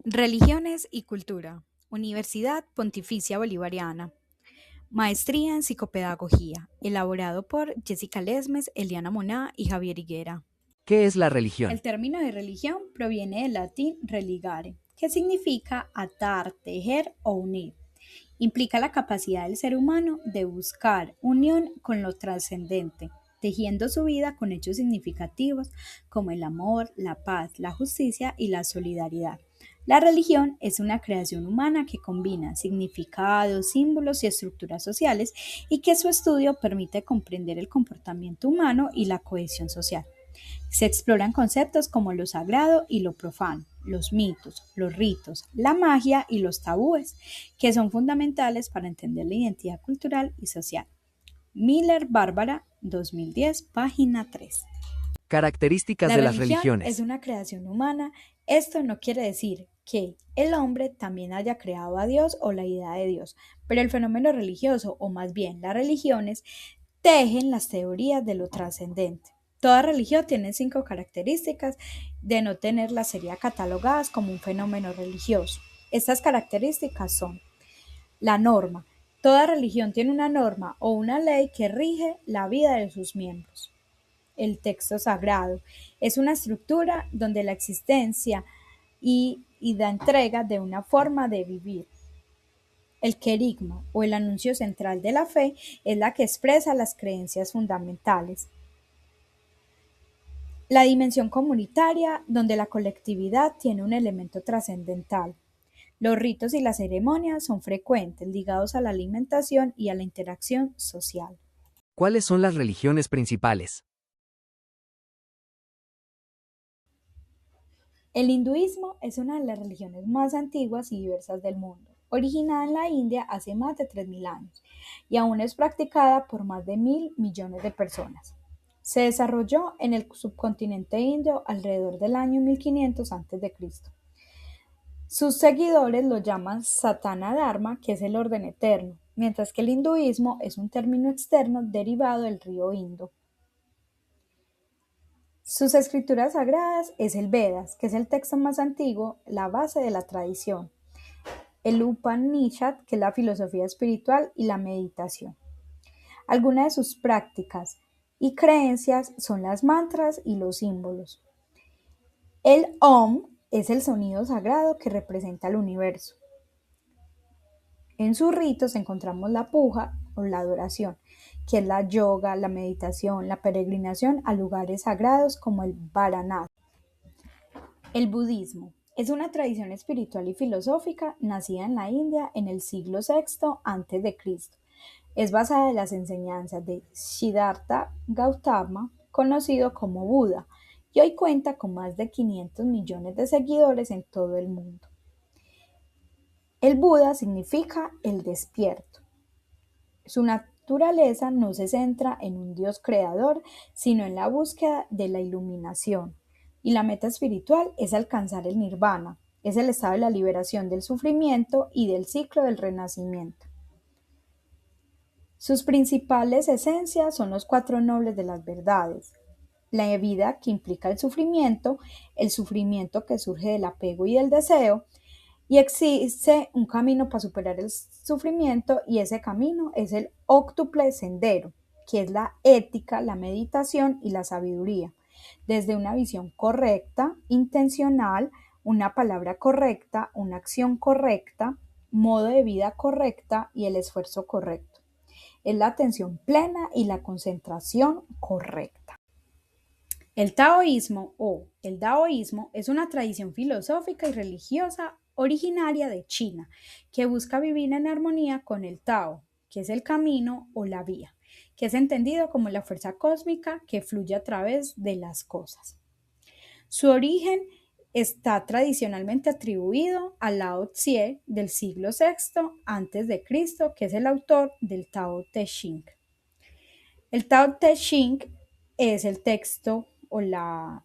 Religiones y cultura. Universidad Pontificia Bolivariana. Maestría en Psicopedagogía, elaborado por Jessica Lesmes, Eliana Moná y Javier Higuera. ¿Qué es la El religión? término de religión proviene del latín religare, que significa atar, tejer o unir. Implica la capacidad del ser humano de buscar unión con lo trascendente, tejiendo su vida con hechos significativos como el amor, la paz, la justicia y la solidaridad. La religión es una creación humana que combina significados, símbolos y estructuras sociales y que su estudio permite comprender el comportamiento humano y la cohesión social. Se exploran conceptos como lo sagrado y lo profano, los mitos, los ritos, la magia y los tabúes, que son fundamentales para entender la identidad cultural y social. Miller Bárbara, 2010, página 3. Características La de las religión es religiones. una creación humana. Esto no quiere decir que el hombre también haya creado a Dios o la idea de Dios, pero el fenómeno religioso, o más bien las religiones, tejen las teorías de lo trascendente. Toda religión tiene 5 características de no tenerlas sería catalogadas como un fenómeno religioso. Estas características son la norma. Toda religión tiene una norma o una ley que rige la vida de sus miembros. El texto sagrado es una estructura donde la existencia y la entrega de una forma de vivir. El querigma o el anuncio central de la fe es la que expresa las creencias fundamentales. La dimensión comunitaria, donde la colectividad tiene un elemento trascendental. Los ritos y las ceremonias son frecuentes, ligados a la alimentación y a la interacción social. ¿Cuáles son las religiones principales? El hinduismo es una de las religiones más antiguas y diversas del mundo, originada en la India hace más de 3000 años y aún es practicada por más de 1000 millones de personas. Se desarrolló en el subcontinente indio alrededor del año 1500 a.C. Sus seguidores lo llaman Satana Dharma, que es el orden eterno, mientras que el hinduismo es un término externo derivado del río Indo. Sus escrituras sagradas es el Vedas, que es el texto más antiguo, la base de la tradición, el Upanishad, que es la filosofía espiritual y la meditación. Algunas de sus prácticas y creencias son las mantras y los símbolos. El Om es el sonido sagrado que representa el universo. En sus ritos encontramos la puja o la adoración, que es la yoga, la meditación, la peregrinación a lugares sagrados como el Varanasi. El budismo es una tradición espiritual y filosófica nacida en la India en el siglo VI a.C. Es basada en las enseñanzas de Siddhartha Gautama, conocido como Buda, y hoy cuenta con más de 500 millones de seguidores en todo el mundo. El Buda significa el despierto. Su naturaleza no se centra en un Dios creador, sino en la búsqueda de la iluminación. Y la meta espiritual es alcanzar el nirvana, es el estado de la liberación del sufrimiento y del ciclo del renacimiento. Sus principales esencias son los 4 nobles de las verdades: la vida que implica el sufrimiento que surge del apego y del deseo, y existe un camino para superar el sufrimiento y ese camino es el óctuple sendero, que es la ética, la meditación y la sabiduría, desde una visión correcta, intencional, una palabra correcta, una acción correcta, modo de vida correcta y el esfuerzo correcto. Es la atención plena y la concentración correcta. El taoísmo o el daoísmo es una tradición filosófica y religiosa originaria de China que busca vivir en armonía con el Tao, que es el camino o la vía, que es entendido como la fuerza cósmica que fluye a través de las cosas. Su origen está tradicionalmente atribuido a Lao Tse del siglo VI a.C., que es el autor del Tao Te Ching. El Tao Te Ching es el texto o las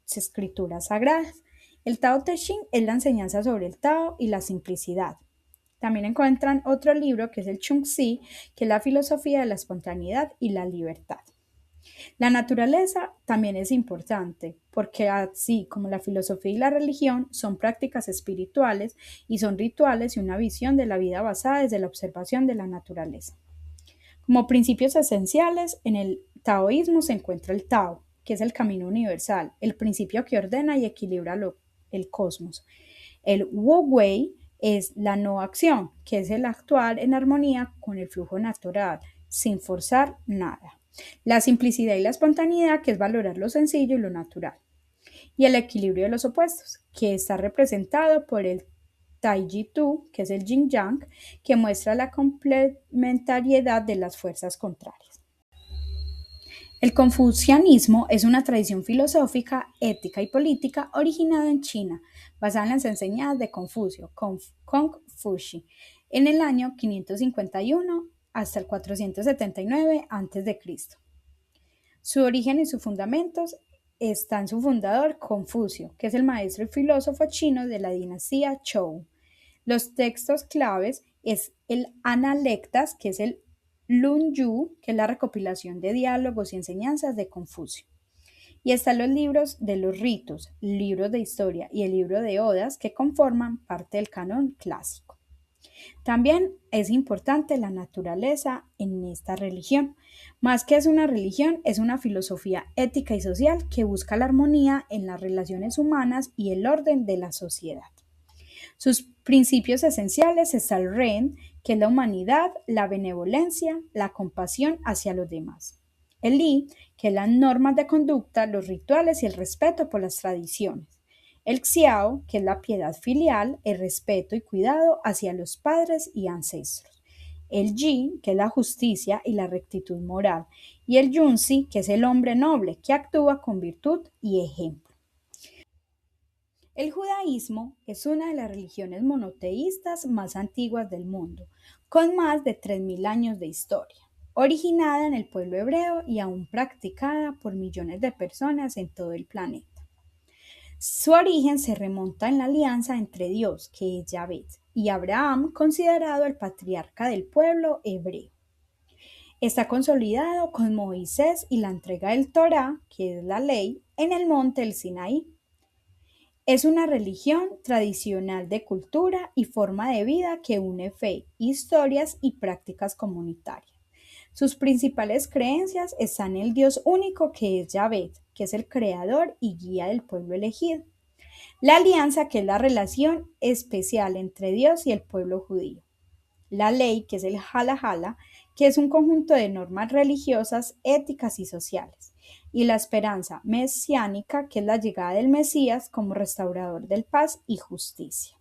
escrituras sagradas. El Tao Te Ching es la enseñanza sobre el Tao y la simplicidad. También encuentran otro libro que es el Chung Tzu, que es la filosofía de la espontaneidad y la libertad. La naturaleza también es importante porque así como la filosofía y la religión son prácticas espirituales y son rituales y una visión de la vida basada desde la observación de la naturaleza. Como principios esenciales, en el taoísmo se encuentra el Tao, que es el camino universal, el principio que ordena y equilibra el cosmos. El Wu Wei es la no acción, que es el actuar en armonía con el flujo natural, sin forzar nada. La simplicidad y la espontaneidad, que es valorar lo sencillo y lo natural. Y el equilibrio de los opuestos, que está representado por el Taiji Tu, que es el Yin Yang, que muestra la complementariedad de las fuerzas contrarias. El confucianismo es una tradición filosófica, ética y política originada en China, basada en las enseñanzas de Confucio, Confuci, en el año 551 hasta el 479 a.C. Su origen y sus fundamentos está en su fundador, Confucio, que es el maestro y filósofo chino de la dinastía Zhou. Los textos claves es el Analectas, que es el Lunyu, que es la recopilación de diálogos y enseñanzas de Confucio. Y están los libros de los ritos, libros de historia y el libro de odas que conforman parte del canon clásico. También es importante la naturaleza en esta religión. Más que es una religión, es una filosofía ética y social que busca la armonía en las relaciones humanas y el orden de la sociedad. Sus principios esenciales está el Ren, que es la humanidad, la benevolencia, la compasión hacia los demás. El Li, que es las normas de conducta, los rituales y el respeto por las tradiciones. El Xiao, que es la piedad filial, el respeto y cuidado hacia los padres y ancestros. El Yi, que es la justicia y la rectitud moral. Y el Yunzi, que es el hombre noble, que actúa con virtud y ejemplo. El judaísmo es una de las religiones monoteístas más antiguas del mundo, con más de 3000 años de historia, originada en el pueblo hebreo y aún practicada por millones de personas en todo el planeta. Su origen se remonta en la alianza entre Dios, que es Yahvé, y Abraham, considerado el patriarca del pueblo hebreo. Está consolidado con Moisés y la entrega del Torá, que es la ley, en el monte del Sinaí. Es una religión tradicional de cultura y forma de vida que une fe, historias y prácticas comunitarias. Sus principales creencias están en el Dios único que es Yahvé, que es el creador y guía del pueblo elegido. La alianza, que es la relación especial entre Dios y el pueblo judío. La ley, que es el Halajala, que es un conjunto de normas religiosas, éticas y sociales. Y la esperanza mesiánica, que es la llegada del Mesías como restaurador del paz y justicia.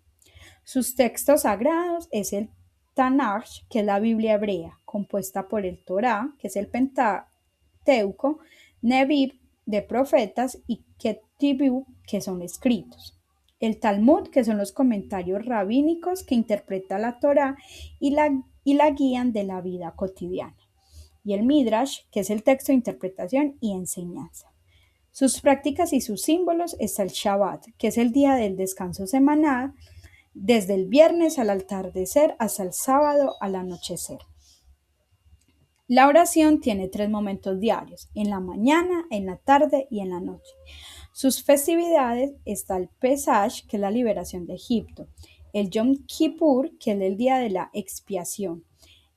Sus textos sagrados es el Tanaj, que es la Biblia hebrea, compuesta por el Torá, que es el Pentateuco, Neviv, de profetas, y Ketuvim, que son escritos. El Talmud, que son los comentarios rabínicos que interpreta la Torá y la guían de la vida cotidiana. Y el Midrash, que es el texto de interpretación y enseñanza. Sus prácticas y sus símbolos está el Shabbat, que es el día del descanso semanal, desde el viernes al atardecer hasta el sábado al anochecer. La oración tiene 3 momentos diarios, en la mañana, en la tarde y en la noche. Sus festividades está el Pesach, que es la liberación de Egipto, el Yom Kippur, que es el día de la expiación,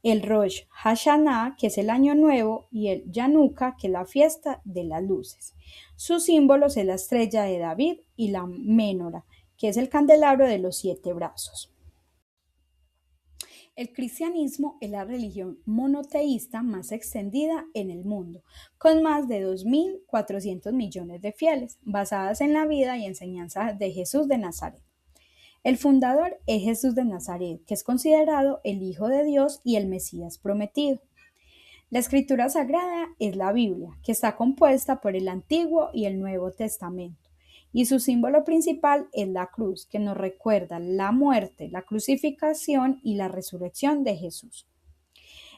el Rosh Hashanah, que es el año nuevo, y el Hanukkah, que es la fiesta de las luces. Sus símbolos es la estrella de David y la Menora, que es el candelabro de los 7 brazos. El cristianismo es la religión monoteísta más extendida en el mundo, con más de 2.400 millones de fieles, basadas en la vida y enseñanza de Jesús de Nazaret. El fundador es Jesús de Nazaret, que es considerado el Hijo de Dios y el Mesías prometido. La escritura sagrada es la Biblia, que está compuesta por el Antiguo y el Nuevo Testamento. Y su símbolo principal es la cruz, que nos recuerda la muerte, la crucificación y la resurrección de Jesús.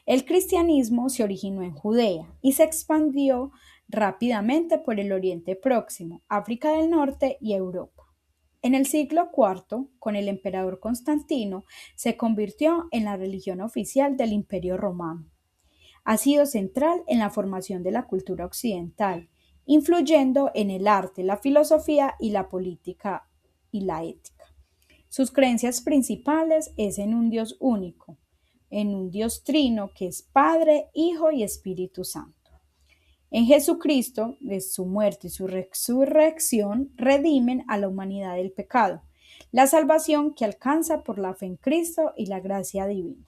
El cristianismo se originó en Judea y se expandió rápidamente por el Oriente Próximo, África del Norte y Europa. En el siglo IV, con el emperador Constantino, se convirtió en la religión oficial del Imperio Romano. Ha sido central en la formación de la cultura occidental, influyendo en el arte, la filosofía y la política y la ética. Sus creencias principales es en un Dios único, en un Dios trino que es Padre, Hijo y Espíritu Santo. En Jesucristo, de su muerte y su resurrección, redimen a la humanidad del pecado, la salvación que alcanza por la fe en Cristo y la gracia divina,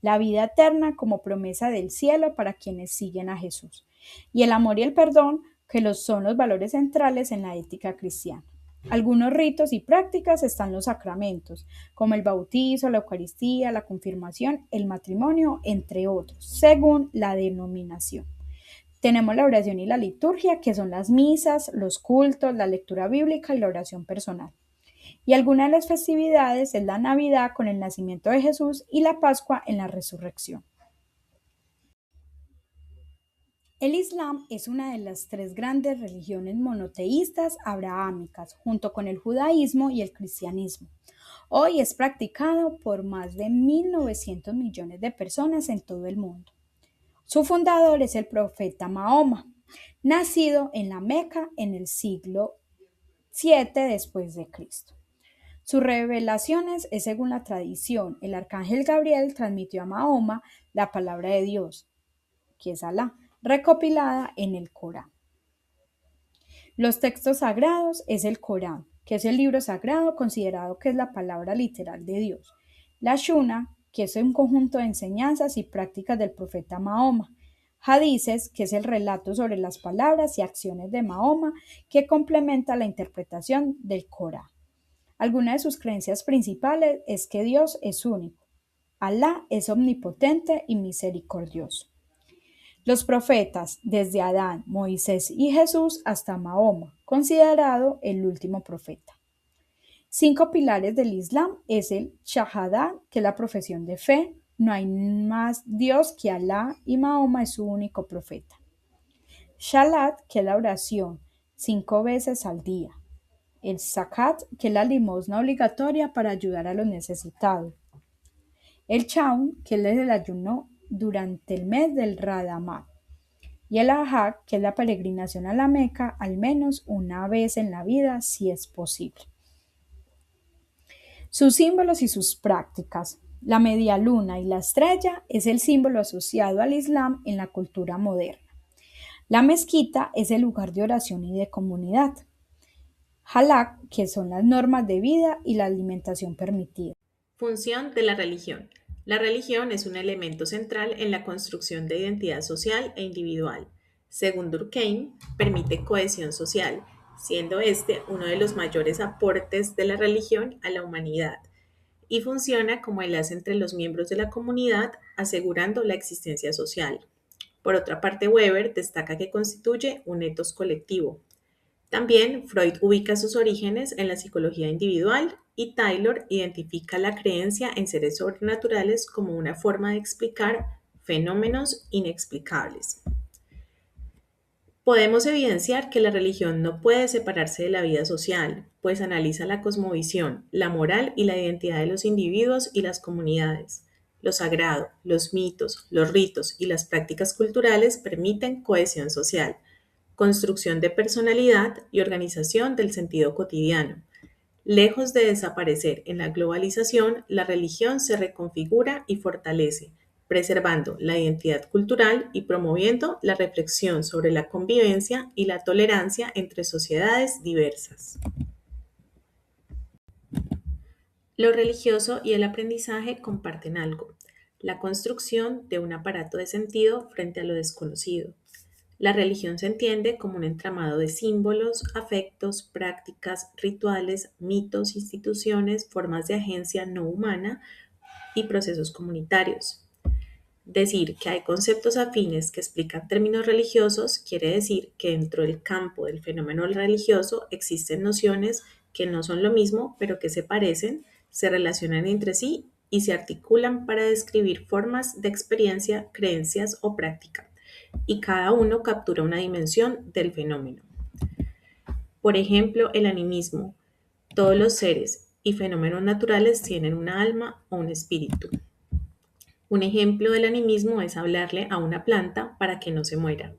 la vida eterna como promesa del cielo para quienes siguen a Jesús, y el amor y el perdón que son los valores centrales en la ética cristiana. Algunos ritos y prácticas están los sacramentos, como el bautizo, la Eucaristía, la confirmación, el matrimonio, entre otros, según la denominación. Tenemos la oración y la liturgia, que son las misas, los cultos, la lectura bíblica y la oración personal. Y alguna de las festividades es la Navidad con el nacimiento de Jesús y la Pascua en la resurrección. El Islam es una de las tres grandes religiones monoteístas abrahámicas, junto con el judaísmo y el cristianismo. Hoy es practicado por más de 1.900 millones de personas en todo el mundo. Su fundador es el profeta Mahoma, nacido en la Meca en el siglo VII después de Cristo. Sus revelaciones es según la tradición. El arcángel Gabriel transmitió a Mahoma la palabra de Dios, que es Alá, recopilada en el Corán. Los textos sagrados es el Corán, que es el libro sagrado considerado que es la palabra literal de Dios. La Shuna, que es un conjunto de enseñanzas y prácticas del profeta Mahoma. Hadices, que es el relato sobre las palabras y acciones de Mahoma, que complementa la interpretación del Corán. Alguna de sus creencias principales es que Dios es único. Alá es omnipotente y misericordioso. Los profetas, desde Adán, Moisés y Jesús hasta Mahoma, considerado el último profeta. 5 pilares del Islam es el Shahada, que es la profesión de fe. No hay más Dios que Alá y Mahoma es su único profeta. Shalat, que es la oración, 5 veces al día. El Zakat, que es la limosna obligatoria para ayudar a los necesitados. El Chaun, que es el ayuno durante el mes del Ramadán. Y el Hajj, que es la peregrinación a la Meca al menos una vez en la vida, si es posible. Sus símbolos y sus prácticas. La media luna y la estrella es el símbolo asociado al Islam en la cultura moderna. La mezquita es el lugar de oración y de comunidad. Halak, que son las normas de vida y la alimentación permitida. Función de la religión. La religión es un elemento central en la construcción de identidad social e individual. Según Durkheim, permite cohesión social, siendo este uno de los mayores aportes de la religión a la humanidad, y funciona como enlace entre los miembros de la comunidad, asegurando la existencia social. Por otra parte, Weber destaca que constituye un etos colectivo. También Freud ubica sus orígenes en la psicología individual y Taylor identifica la creencia en seres sobrenaturales como una forma de explicar fenómenos inexplicables. Podemos evidenciar que la religión no puede separarse de la vida social, pues analiza la cosmovisión, la moral y la identidad de los individuos y las comunidades. Lo sagrado, los mitos, los ritos y las prácticas culturales permiten cohesión social, construcción de personalidad y organización del sentido cotidiano. Lejos de desaparecer en la globalización, la religión se reconfigura y fortalece, preservando la identidad cultural y promoviendo la reflexión sobre la convivencia y la tolerancia entre sociedades diversas. Lo religioso y el aprendizaje comparten algo: la construcción de un aparato de sentido frente a lo desconocido. La religión se entiende como un entramado de símbolos, afectos, prácticas, rituales, mitos, instituciones, formas de agencia no humana y procesos comunitarios. Decir que hay conceptos afines que explican términos religiosos quiere decir que dentro del campo del fenómeno religioso existen nociones que no son lo mismo, pero que se parecen, se relacionan entre sí y se articulan para describir formas de experiencia, creencias o práctica, y cada uno captura una dimensión del fenómeno. Por ejemplo, el animismo. Todos los seres y fenómenos naturales tienen una alma o un espíritu. Un ejemplo del animismo es hablarle a una planta para que no se muera.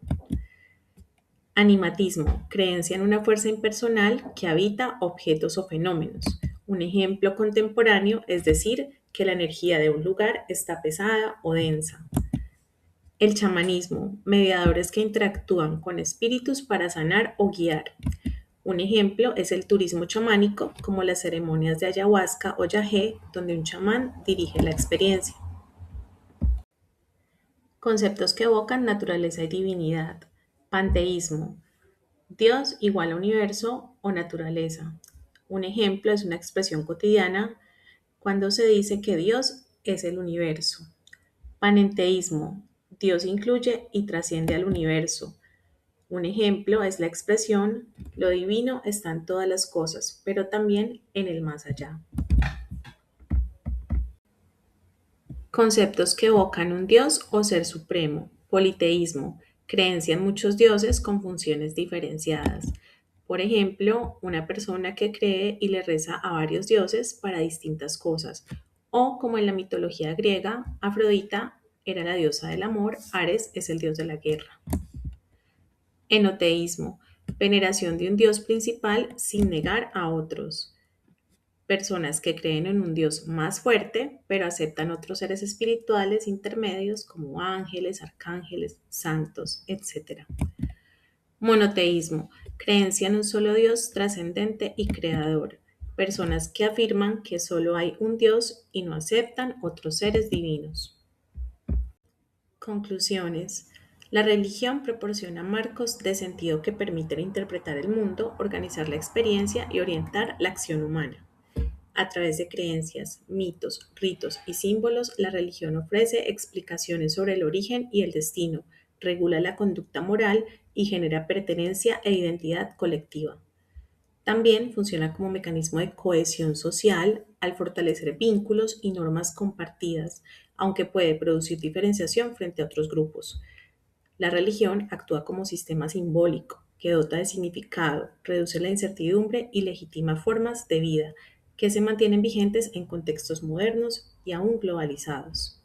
Animatismo, creencia en una fuerza impersonal que habita objetos o fenómenos. Un ejemplo contemporáneo es decir que la energía de un lugar está pesada o densa. El chamanismo, mediadores que interactúan con espíritus para sanar o guiar. Un ejemplo es el turismo chamánico, como las ceremonias de ayahuasca o yagé, donde un chamán dirige la experiencia. Conceptos que evocan naturaleza y divinidad. Panteísmo, Dios igual a universo o naturaleza. Un ejemplo es una expresión cotidiana cuando se dice que Dios es el universo. Panenteísmo, Dios incluye y trasciende al universo. Un ejemplo es la expresión lo divino está en todas las cosas, pero también en el más allá. Conceptos que evocan un dios o ser supremo. Politeísmo, creencia en muchos dioses con funciones diferenciadas. Por ejemplo, una persona que cree y le reza a varios dioses para distintas cosas. O como en la mitología griega, Afrodita era la diosa del amor, Ares es el dios de la guerra. Enoteísmo, veneración de un dios principal sin negar a otros. Personas que creen en un dios más fuerte, pero aceptan otros seres espirituales intermedios como ángeles, arcángeles, santos, etc. Monoteísmo, creencia en un solo Dios trascendente y creador. Personas que afirman que solo hay un Dios y no aceptan otros seres divinos. Conclusiones. La religión proporciona marcos de sentido que permiten interpretar el mundo, organizar la experiencia y orientar la acción humana. A través de creencias, mitos, ritos y símbolos, la religión ofrece explicaciones sobre el origen y el destino, regula la conducta moral y genera pertenencia e identidad colectiva. También funciona como mecanismo de cohesión social al fortalecer vínculos y normas compartidas, aunque puede producir diferenciación frente a otros grupos. La religión actúa como sistema simbólico que dota de significado, reduce la incertidumbre y legitima formas de vida que se mantienen vigentes en contextos modernos y aún globalizados.